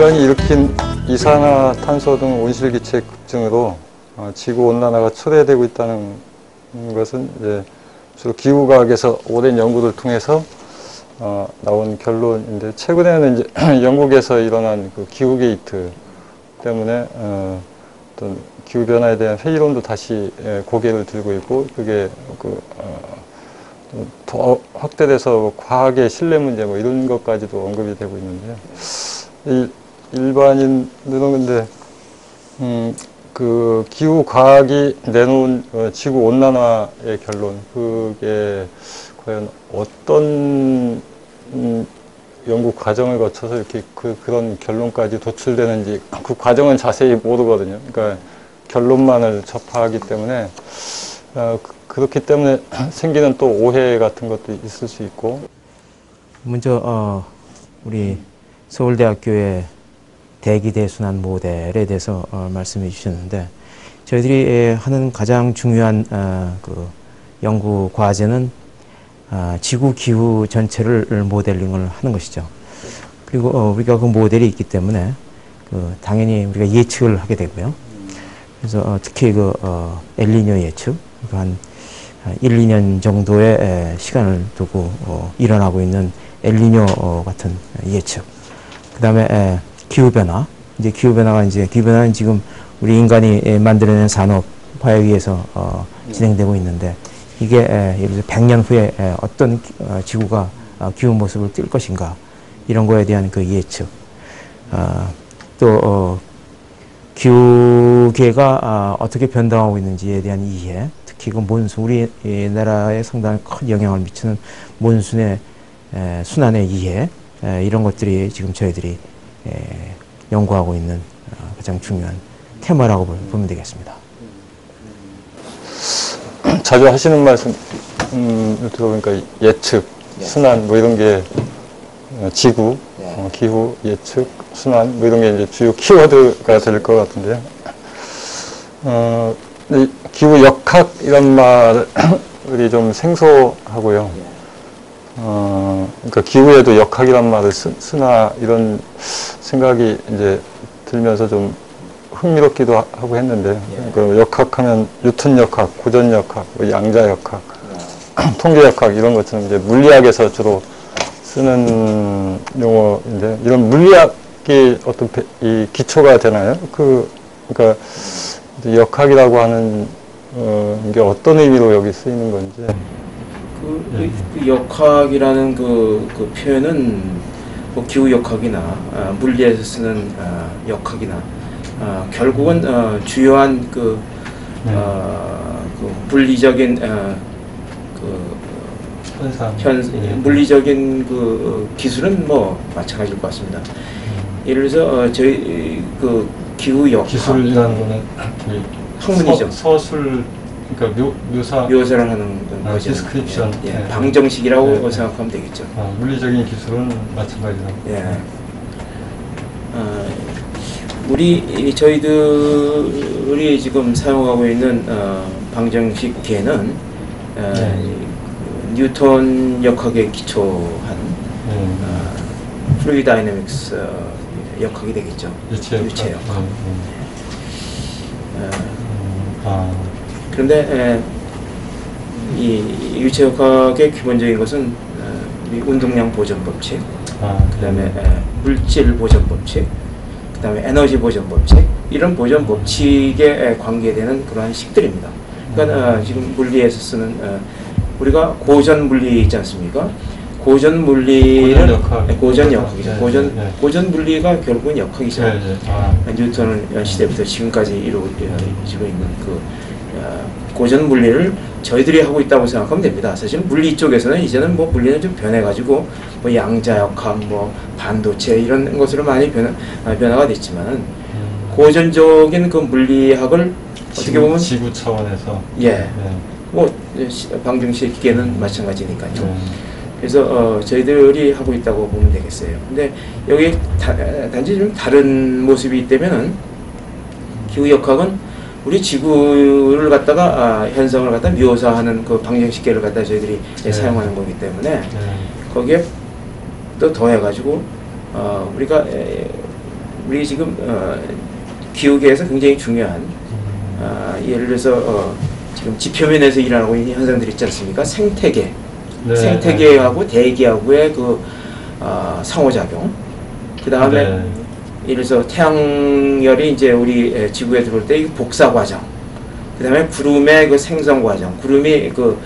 인간이 일으킨 이산화탄소 등 온실기체 급증으로 지구 온난화가 초래되고 있다는 것은 이제 주로 기후과학에서 오랜 연구를 통해서 나온 결론인데, 최근에는 이제 영국에서 일어난 그 기후 게이트 때문에 어떤 기후 변화에 대한 회의론도 다시 고개를 들고 있고, 그게 더 확대돼서 과학의 신뢰 문제 뭐 이런 것까지도 언급이 되고 있는데요. 일반인들은 근데 그 기후 과학이 내놓은 지구 온난화의 결론, 그게 과연 어떤 연구 과정을 거쳐서 이렇게 그런 결론까지 도출되는지, 그 과정은 자세히 모르거든요. 그러니까 결론만을 접하기 때문에 그렇기 때문에 생기는 또 오해 같은 것도 있을 수 있고. 먼저 우리 서울대학교의 대기대순환 모델에 대해서 말씀해 주셨는데, 저희들이 하는 가장 중요한 그 연구 과제는 지구 기후 전체를 모델링을 하는 것이죠. 그리고 우리가 그 모델이 있기 때문에 당연히 우리가 예측을 하게 되고요. 그래서 특히 엘니뇨 예측, 한 1, 2년 정도의 시간을 두고 일어나고 있는 엘니뇨 같은 예측. 그 다음에 기후변화. 기후변화는 지금 우리 인간이 만들어낸 산업 화해위에서 진행되고 있는데, 이게 예를 들어 100년 후에 어떤 지구가 기후 모습을 띌 것인가, 이런 거에 대한 그 예측. 또 기후계가 어떻게 변동하고 있는지에 대한 이해, 특히 그 몬순, 우리나라에 상당히 큰 영향을 미치는 몬순의 순환의 이해, 이런 것들이 지금 저희들이 연구하고 있는 가장 중요한 테마라고 보면 되겠습니다. 자주 하시는 말씀 들어보니까 예측, 순환 뭐 이런 게 지구, 기후, 예측, 순환 뭐 이런 게 이제 주요 키워드가 될 것 같은데요. 기후 역학 이런 말이 좀 생소하고요. 그러니까 기후에도 역학이란 말을 쓰나 이런 생각이 이제 들면서 좀 흥미롭기도 하고 했는데, 그 역학하면 뉴턴 역학, 고전 역학, 양자 역학, 통계 역학 이런 것처럼 이제 물리학에서 주로 쓰는 용어인데, 이런 물리학이 어떤 이 기초가 되나요? 그러니까 역학이라고 하는 게 어떤 의미로 여기 쓰이는 건지. 그 역학이라는 그 표현은 뭐 기후 역학이나 물리에서 쓰는 역학이나 결국은 주요한 그 물리적인 물리적인 그 기술은 뭐 마찬가지일 것 같습니다. 예를 들어서 저희 그 기후 역학 기술이라는 거는 학문이죠. 서술, 그러니까 묘사를 하는 거죠. 디스크립션. 방정식이라고 생각하면 되겠죠. 물리적인 기술은 마찬가지라고. 저희들이 지금 사용하고 있는 방정식 계는 뉴턴 역학에 기초한 플루이드 다이내믹스 역학이 되겠죠. 유체 역학. 그런데 이 유체 역학의 기본적인 것은 운동량 보존 법칙, 그 다음에 물질 보존 법칙, 그 다음에 에너지 보존 법칙, 이런 보존 법칙에 관계되는 그러한 식들입니다. 그러니까 지금 물리에서 쓰는 우리가 고전 물리 있지 않습니까? 고전 물리는 고전 역학이죠. 고전 물리가 결국은 역학이죠. 뉴턴 시대부터 지금까지 이루어지고 있는 그 고전 물리를 저희들이 하고 있다고 생각하면 됩니다. 사실 물리 쪽에서는 이제는 뭐 물리는 좀 변해가지고 뭐 양자 역학, 뭐 반도체 이런 것으로 많이 변화가 됐지만은 고전적인 그 물리학을 어떻게 보면 지구 차원에서 뭐 방정식 기계는 마찬가지니까요. 그래서 저희들이 하고 있다고 보면 되겠어요. 근데 여기 단지 좀 다른 모습이 있다면은 기후 역학은 우리 지구를 갖다가 현상을 갖다 묘사하는 그 방정식계를 갖다 저희들이 사용하는 거기 때문에 거기에 또 더해가지고 우리가 우리 지금 기후계에서 굉장히 중요한 예를 들어서 지금 지표면에서 일어나고 있는 현상들이 있지 않습니까? 생태계, 네, 생태계하고 대기하고의 그 상호작용. 그 다음에 네. 예를 들어서 태양열이 이제 우리 지구에 들어올 때 복사 과정. 그 다음에 구름의 그 생성 과정. 구름이 그